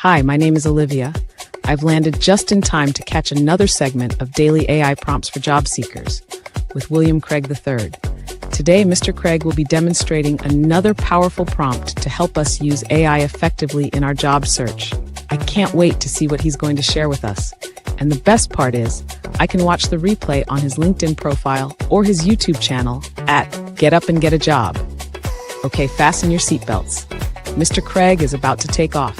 Hi, my name is Olivia. I've landed just in time to catch another segment of daily AI prompts for job seekers with William Craig III. Today, Mr. Craig will be demonstrating another powerful prompt to help us use AI effectively in our job search. I can't wait to see what he's going to share with us. And the best part is, I can watch the replay on his LinkedIn profile or his YouTube channel at Get Up and Get a Job. Okay, fasten your seatbelts. Mr. Craig is about to take off.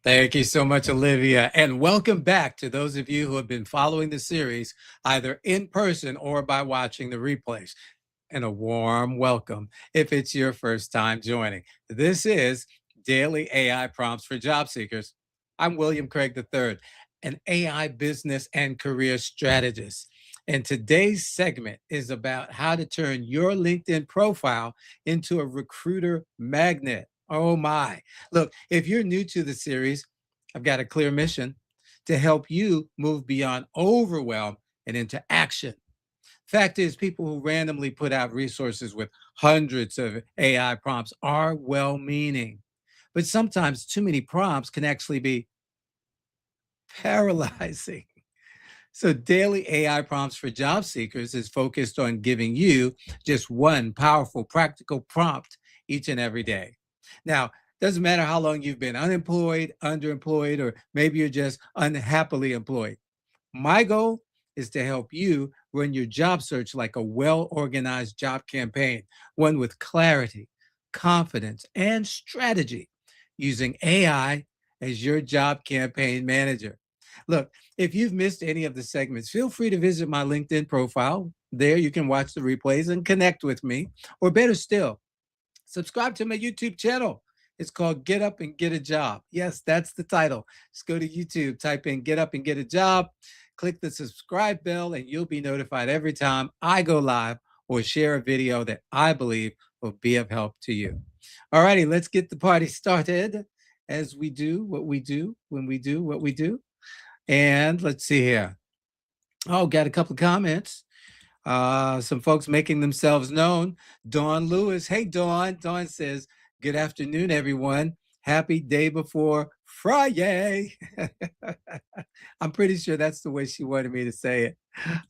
Thank you so much, Olivia, and welcome back to those of you who have been following the series either in person or by watching the replays. And a warm welcome if it's your first time joining. This is Daily AI Prompts for Job Seekers. I'm William Craig III, an AI business and career strategist. And today's segment is about how to turn your LinkedIn profile into a recruiter magnet. Oh my. Look, if you're new to the series, I've got a clear mission to help you move beyond overwhelm and into action. Fact is, people who randomly put out resources with hundreds of AI prompts are well-meaning, but sometimes too many prompts can actually be paralyzing. So Daily AI Prompts for Job Seekers is focused on giving you just one powerful, practical prompt each and every day. Now, doesn't matter how long you've been unemployed, underemployed, or maybe you're just unhappily employed. My goal is to help you run your job search like a well-organized job campaign, one with clarity, confidence, and strategy, using AI as your job campaign manager. Look, if you've missed any of the segments, feel free to visit my LinkedIn profile. There you can watch the replays and connect with me. Or better still, subscribe to my YouTube channel. It's called Get Up and Get a Job. Yes, that's the title. Just go to YouTube, type in Get Up and Get a Job, click the subscribe bell, and you'll be notified every time I go live or share a video that I believe will be of help to you. All righty, let's get the party started as we do what we do when we do what we do. And let's see here. Oh, got a couple of comments. Some folks making themselves known. Dawn Lewis. Hey, Dawn. Dawn says, good afternoon, everyone. Happy day before Friday. I'm pretty sure that's the way she wanted me to say it.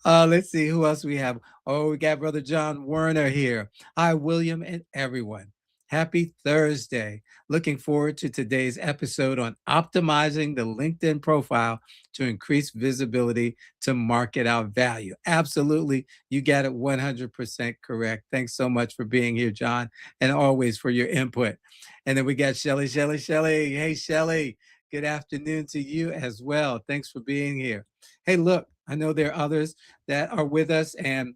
Let's see who else we have. Oh, we got Brother John Werner here. Hi, William and everyone. Happy Thursday. Looking forward to today's episode on optimizing the LinkedIn profile to increase visibility to market our value. Absolutely. You got it 100% correct. Thanks so much for being here, John, and always for your input. And then we got Shelly. Hey, Shelly. Good afternoon to you as well. Thanks for being here. Hey, look, I know there are others that are with us and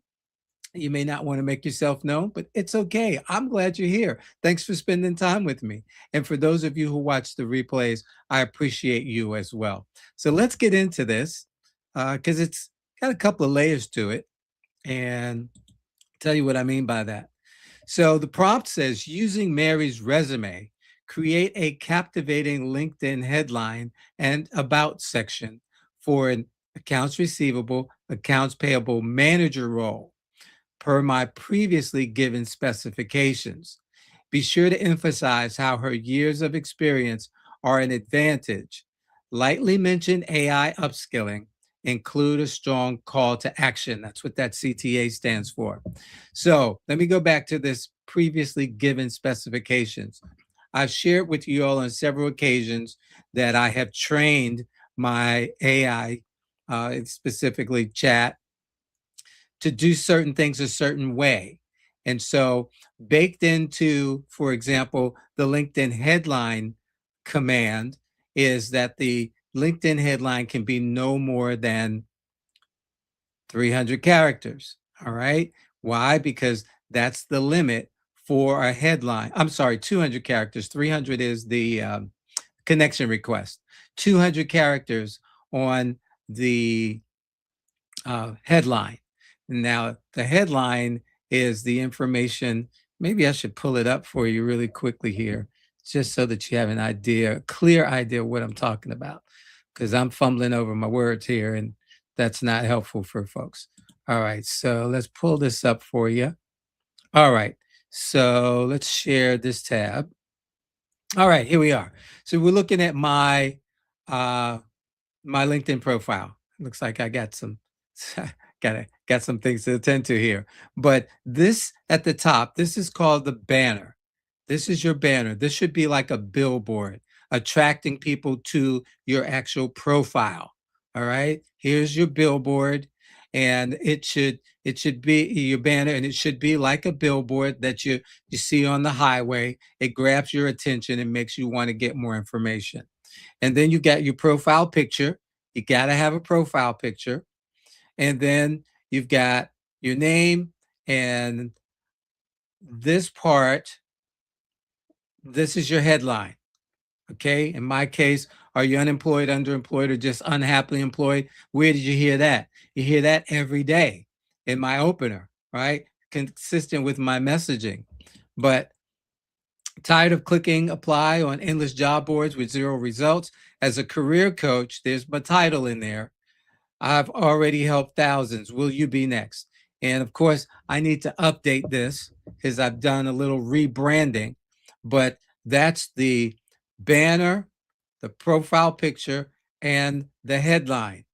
you may not want to make yourself known, but it's okay. I'm glad you're here. Thanks for spending time with me. And for those of you who watch the replays, I appreciate you as well. So let's get into this because it's got a couple of layers to it. And I'll tell you what I mean by that. So the prompt says, using Mary's resume, create a captivating LinkedIn headline and about section for an accounts receivable, accounts payable manager role per my previously given specifications. Be sure to emphasize how her years of experience are an advantage. Lightly mention AI upskilling. Include a strong call to action. That's what that CTA stands for. So let me go back to this previously given specifications. I've shared with you all on several occasions that I have trained my AI, specifically chat, to do certain things a certain way. And so baked into, for example, the LinkedIn headline command is that the LinkedIn headline can be no more than 300 characters. All right. Why? Because that's the limit for a headline. I'm sorry, 200 characters. 300 is the connection request. 200 characters on the headline. Now, the headline is the information. Maybe I should pull it up for you really quickly here, just so that you have an idea, a clear idea of what I'm talking about, because I'm fumbling over my words here, and that's not helpful for folks. All right, so let's pull this up for you. All right, so let's share this tab. All right, here we are. So we're looking at uh, my LinkedIn profile. Looks like I got some got some things to attend to here. But this at the top, this is called the banner. This is your banner. This should be like a billboard, attracting people to your actual profile. All right. Here's your billboard, and it should be your banner, and it should be like a billboard that you see on the highway. It grabs your attention and makes you want to get more information. And then you got your profile picture. You got to have a profile picture. And then you've got your name, and this part, this is your headline. Okay. In my case, are you unemployed, underemployed, or just unhappily employed? Where did you hear that? You hear that every day in my opener, right? Consistent with my messaging. But tired of clicking apply on endless job boards with zero results? As a career coach, there's my title in there. I've already helped thousands. Will you be next? And of course, I need to update this because I've done a little rebranding, but that's the banner, the profile picture, and the headline.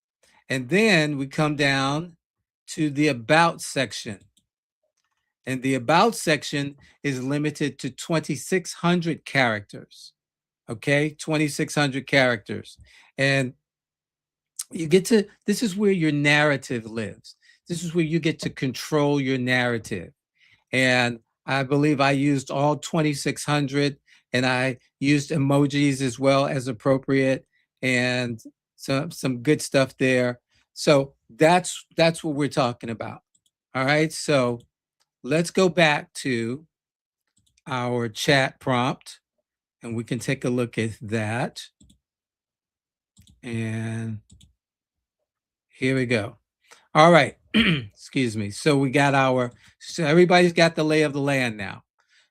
And then we come down to the about section. And the about section is limited to 2,600 characters. Okay, 2,600 characters. And you get to, this is where your narrative lives. This is where you get to control your narrative. And I believe I used all 2,600, and I used emojis as well as appropriate, and some good stuff there. So that's what we're talking about. All right. So let's go back to our chat prompt, and we can take a look at that. And here we go. All right. Excuse me. So everybody's got the lay of the land now.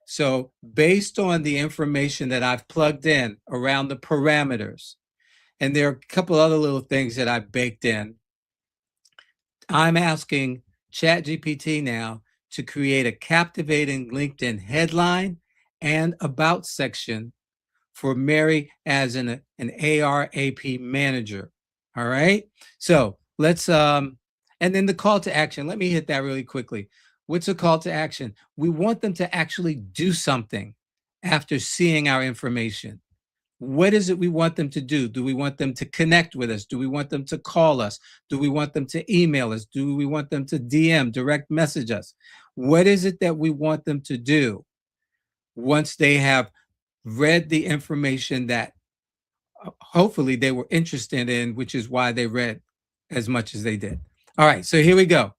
So based on the information that I've plugged in around the parameters, and there are a couple other little things that I've baked in, I'm asking ChatGPT now to create a captivating LinkedIn headline and about section for Mary as an ARAP manager. All right. So let's and then the call to action. Let me hit that really quickly. What's a call to action? We want them to actually do something after seeing our information. What is it we want them to do? Do we want them to connect with us? Do we want them to call us? Do we want them to email us? Do we want them to DM, direct message us? What is it that we want them to do once they have read the information that hopefully they were interested in, which is why they read as much as they did? All right, so here we go.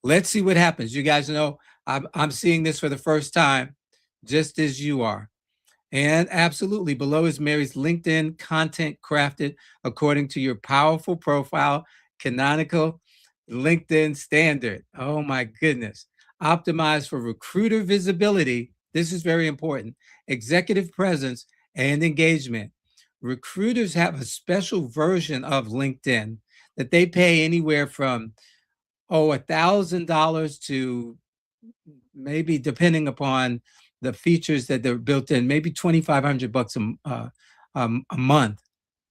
Let's see what happens. You guys know I'm seeing this for the first time, just as you are. And absolutely, below is Mary's LinkedIn content crafted according to your powerful profile, canonical LinkedIn standard. Oh my goodness. Optimized for recruiter visibility. This is very important. Executive presence and engagement. Recruiters have a special version of LinkedIn that they pay anywhere from $1,000 to maybe, depending upon the features that they're built in, maybe $2,500 a month.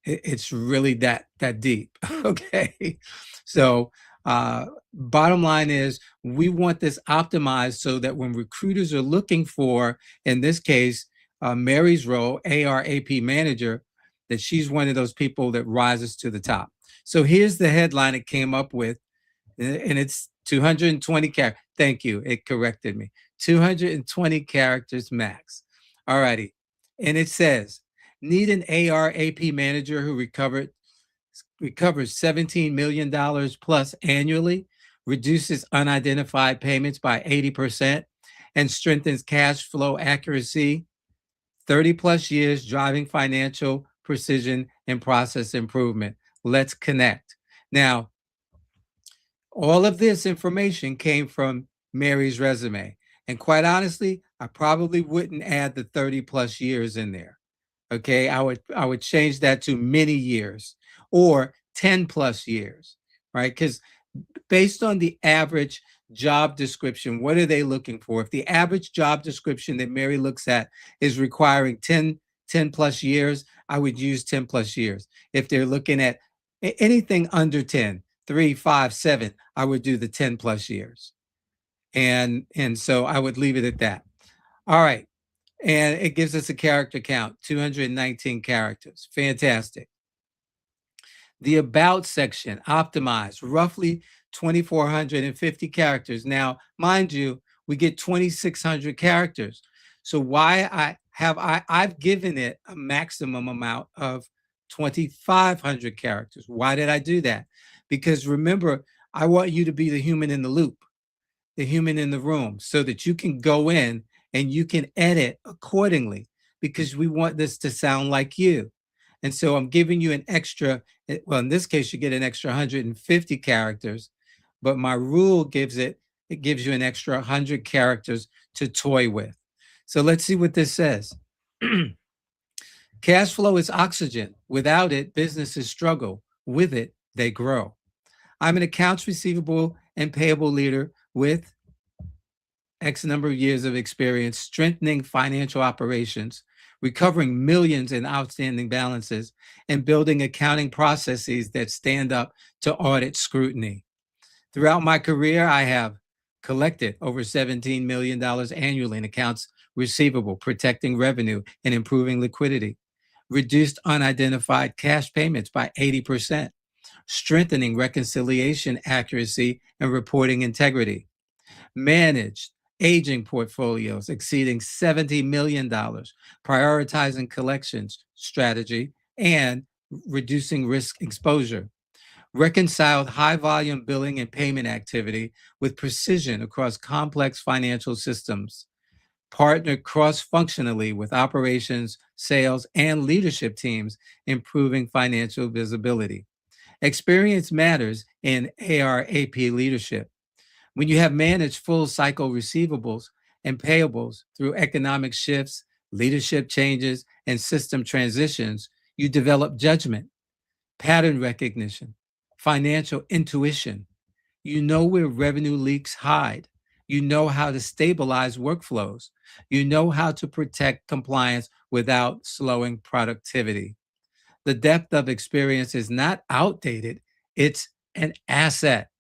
It's really that deep. Okay, so bottom line is we want this optimized so that when recruiters are looking for, in this case, Mary's role, ARAP manager, that she's one of those people that rises to the top. So here's the headline it came up with, and it's 220 characters. Thank you. It corrected me. 220 characters max. All righty. And it says, need an ARAP manager who recovers $17 million plus annually, reduces unidentified payments by 80%, and strengthens cash flow accuracy, 30 plus years driving financial precision and process improvement. Let's connect. Now, all of this information came from Mary's resume. And quite honestly, I probably wouldn't add the 30 plus years in there. Okay, I would change that to many years or 10 plus years, right? Because based on the average job description, what are they looking for? If the average job description that Mary looks at is requiring 10 10 plus years, I would use 10 plus years. If they're looking at anything under 10, 3, 5, 7, I would do the 10 plus years. And so I would leave it at that. All right. And it gives us a character count, 219 characters. Fantastic. The About section, optimized, roughly 2,450 characters. Now, mind you, we get 2,600 characters. So I've given it a maximum amount of 2,500 characters. Why did I do that? Because remember, I want you to be the human in the loop, the human in the room, so that you can go in and you can edit accordingly, because we want this to sound like you. And so I'm giving you an extra, well, in this case, you get an extra 150 characters, but my rule it gives you an extra 100 characters to toy with. So let's see what this says. Cash flow is oxygen. Without it, businesses struggle. With it, they grow. I'm an accounts receivable and payable leader with X number of years of experience strengthening financial operations, recovering millions in outstanding balances, and building accounting processes that stand up to audit scrutiny. Throughout my career, I have collected over $17 million annually in accounts receivable, protecting revenue and improving liquidity, reduced unidentified cash payments by 80%, strengthening reconciliation accuracy and reporting integrity, managed aging portfolios exceeding $70 million, prioritizing collections strategy and reducing risk exposure, reconciled high volume billing and payment activity with precision across complex financial systems, partnered cross-functionally with operations, sales, and leadership teams, improving financial visibility. Experience matters in AR/AP leadership. When you have managed full cycle receivables and payables through economic shifts, leadership changes, and system transitions, you develop judgment, pattern recognition, financial intuition. You know where revenue leaks hide. You know how to stabilize workflows. You know how to protect compliance without slowing productivity. The depth of experience is not outdated, it's an asset.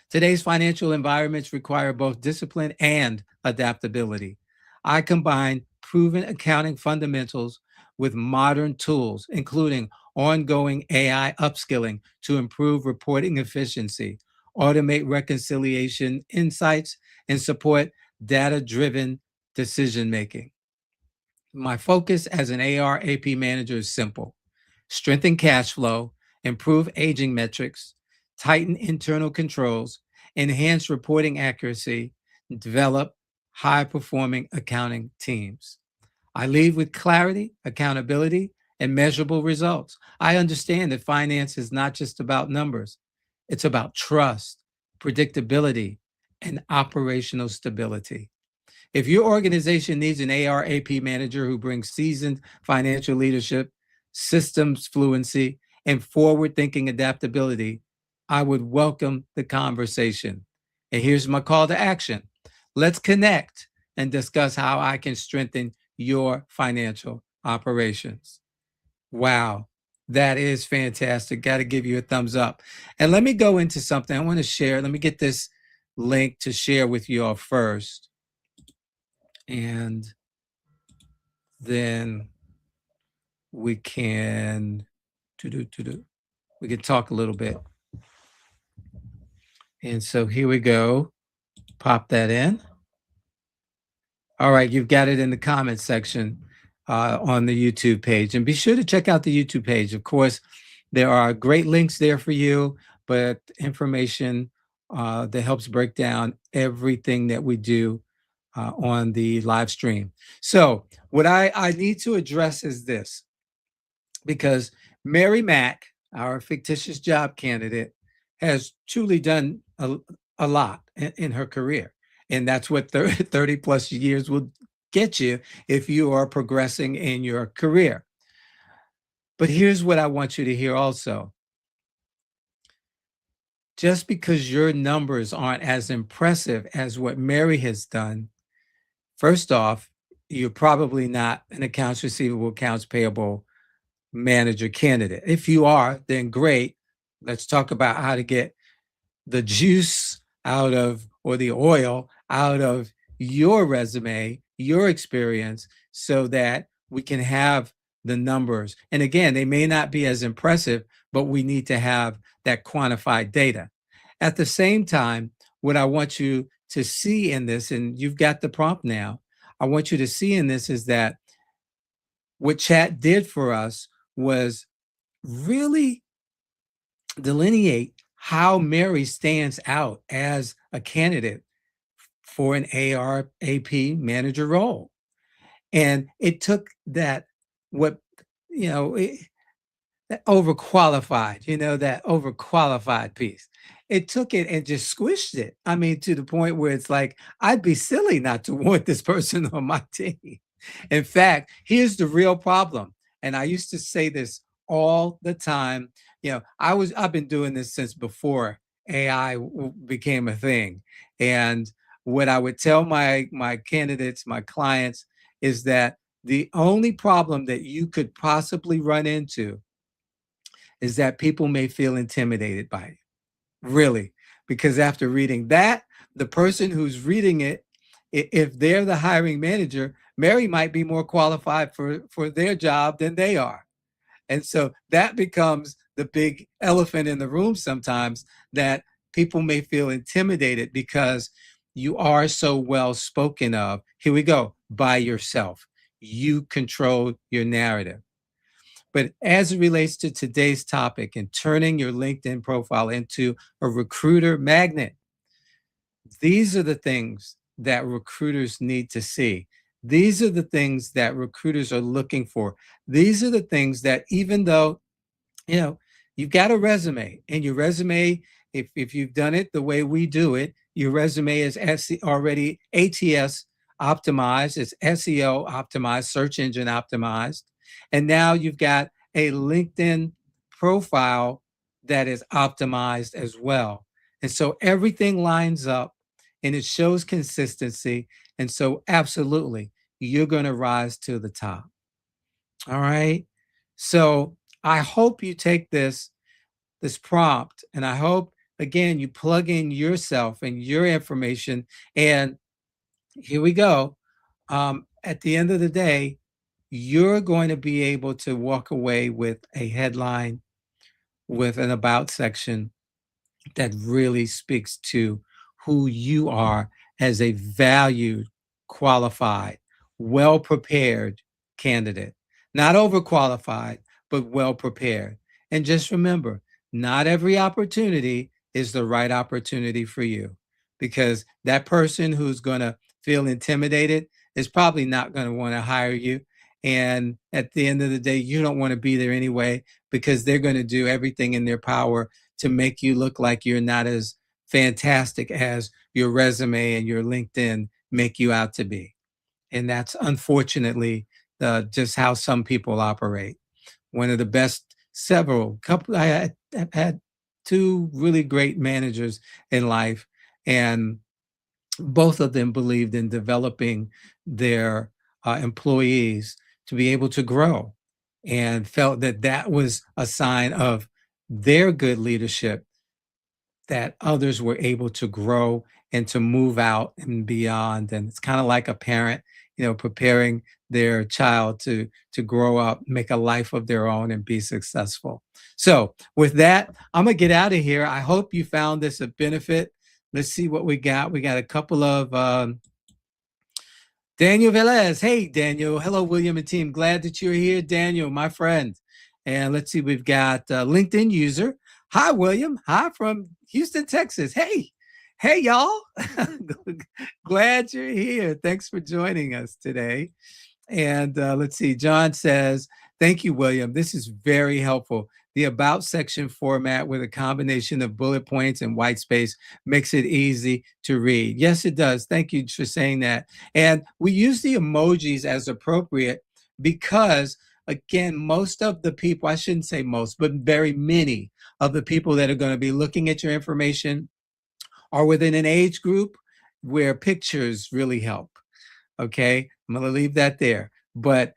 Today's financial environments require both discipline and adaptability. I combine proven accounting fundamentals with modern tools, including ongoing AI upskilling to improve reporting efficiency, automate reconciliation insights, and support data driven decision making. My focus as an AR/AP manager is simple: strengthen cash flow, improve aging metrics, tighten internal controls, enhance reporting accuracy, and develop high performing accounting teams. I lead with clarity, accountability, and measurable results. I understand that finance is not just about numbers, it's about trust, predictability, and operational stability. If your organization needs an AR/AP manager who brings seasoned financial leadership, systems fluency, and forward thinking adaptability, I would welcome the conversation. And here's my call to action: let's connect and discuss how I can strengthen your financial operations. Wow, that is fantastic. Got to give you a thumbs up. And let me go into something I want to share. Let me get this link to share with you all first. And then we can we can talk a little bit. And so here we go. Pop that in. All right, you've got it in the comments section on the YouTube page. And be sure to check out the YouTube page. Of course, there are great links there for you, but information that helps break down everything that we do on the live stream. So what I need to address is this, because Mary Mack, our fictitious job candidate, has truly done a lot in her career. And that's what 30 plus years will get you if you are progressing in your career. But here's what I want you to hear also. Just because your numbers aren't as impressive as what Mary has done, first off, you're probably not an accounts receivable, accounts payable manager candidate. If you are, then great. Let's talk about how to get the juice out of, or the oil out of your resume, your experience, so that we can have the numbers. And again, they may not be as impressive, but we need to have that quantified data. At the same time, what I want you to see in this, and you've got the prompt now, I want you to see in this is that what chat did for us was really delineate how Mary stands out as a candidate for an ARAP manager role. And it took that, what, you know, that overqualified, that overqualified piece. It took it and just squished it. I mean, to the point where it's like, I'd be silly not to want this person on my team. In fact, here's the real problem. And I used to say this all the time. I've been doing this since before AI became a thing. And what I would tell my candidates, my clients, is that the only problem that you could possibly run into is that people may feel intimidated by it. Really, because after reading that, the person who's reading it, if they're the hiring manager, Mary might be more qualified for their job than they are. And so that becomes the big elephant in the room sometimes, that people may feel intimidated because you are so well spoken of. Here we go, by yourself. You control your narrative. But as it relates to today's topic and turning your LinkedIn profile into a recruiter magnet, these are the things that recruiters need to see. These are the things that recruiters are looking for. These are the things that, even though, you've got a resume, and your resume, if you've done it the way we do it, your resume is already ATS optimized, it's SEO optimized, search engine optimized. And now you've got a LinkedIn profile that is optimized as well. And so everything lines up and it shows consistency. And so absolutely, you're going to rise to the top. All right. So I hope you take this prompt, and I hope, again, you plug in yourself and your information. And here we go. At the end of the day, you're going to be able to walk away with a headline, with an about section that really speaks to who you are as a valued, qualified, well prepared candidate. Not overqualified, but well prepared. And just remember, not every opportunity is the right opportunity for you, because that person who's going to feel intimidated is probably not going to want to hire you. And at the end of the day, you don't want to be there anyway, because they're going to do everything in their power to make you look like you're not as fantastic as your resume and your LinkedIn make you out to be. And that's unfortunately just how some people operate. One of the best, I have had two really great managers in life, and both of them believed in developing their employees to be able to grow, and felt that that was a sign of their good leadership, that others were able to grow and to move out and beyond. And it's kind of like a parent, preparing their child to grow up, make a life of their own, and be successful. So with that, I'm gonna get out of here. I hope you found this a benefit. Let's see what we got. We got a couple of Daniel Velez. Hey, Daniel. Hello, William and team. Glad that you're here, Daniel, my friend. And let's see, we've got LinkedIn user. Hi, William. Hi from Houston, Texas. Hey, y'all. Glad you're here. Thanks for joining us today. And let's see, John says, thank you, William. This is very helpful. The about section format with a combination of bullet points and white space makes it easy to read. Yes, it does. Thank you for saying that. And we use the emojis as appropriate because, again, most of the people, I shouldn't say most, but very many of the people that are going to be looking at your information are within an age group where pictures really help. Okay. I'm going to leave that there. But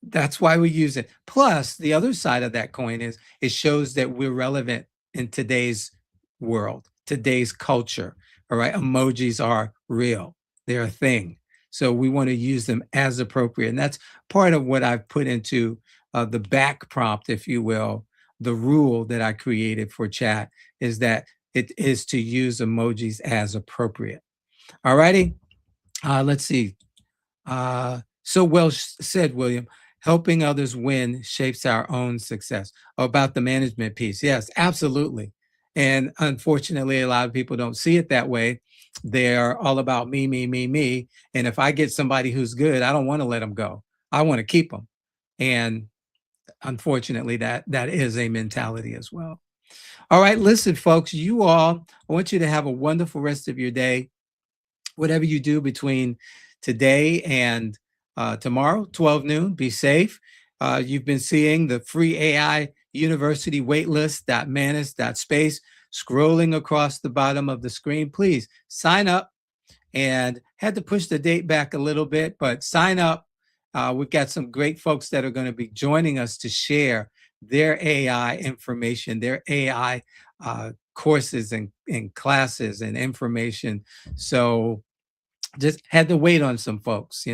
that's why we use it. Plus, the other side of that coin is it shows that we're relevant in today's world, today's culture. All right. Emojis are real, they're a thing. So we want to use them as appropriate. And that's part of what I've put into the back prompt, if you will. The rule that I created for chat is that it is to use emojis as appropriate. All righty. Let's see. So well said, William. Helping others win shapes our own success. About the management piece. Yes, absolutely. And unfortunately, a lot of people don't see it that way. They're all about me, me, me, me. And if I get somebody who's good, I don't want to let them go. I want to keep them. And unfortunately, that is a mentality as well. All right, listen, folks, I want you to have a wonderful rest of your day. Whatever you do between today and tomorrow, 12 noon, be safe. You've been seeing the free AI University waitlist.manus.space scrolling across the bottom of the screen. Please sign up, and had to push the date back a little bit, but sign up. We've got some great folks that are going to be joining us to share their AI information, their AI courses and classes and information. So just had to wait on some folks.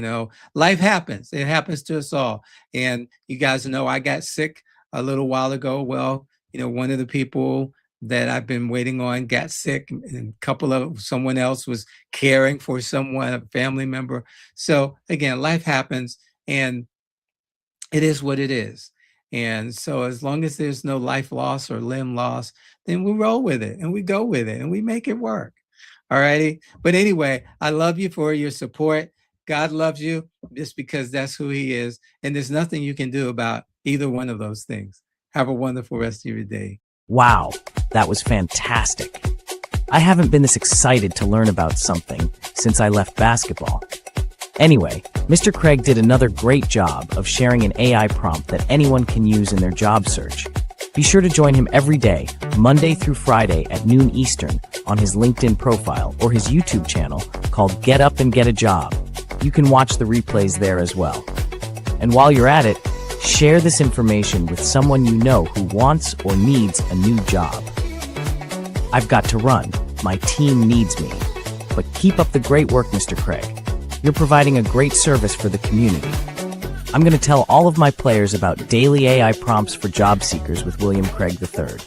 Life happens. It happens to us all. And you guys know I got sick a little while ago. Well, one of the people that I've been waiting on got sick, and someone else was caring for someone, a family member. So again, life happens, and it is what it is. And so as long as there's no life loss or limb loss, then we roll with it and we go with it and we make it work. All righty. But anyway, I love you for your support. God loves you just because that's who he is. And there's nothing you can do about either one of those things. Have a wonderful rest of your day. Wow, that was fantastic. I haven't been this excited to learn about something since I left basketball. Anyway, Mr. Craig did another great job of sharing an AI prompt that anyone can use in their job search. Be sure to join him every day, Monday through Friday at noon Eastern, on his LinkedIn profile or his YouTube channel called Get Up and Get a Job. You can watch the replays there as well. And while you're at it, share this information with someone you know who wants or needs a new job. I've got to run. My team needs me. But keep up the great work, Mr. Craig. You're providing a great service for the community. I'm going to tell all of my players about daily AI prompts for job seekers with William Craig III.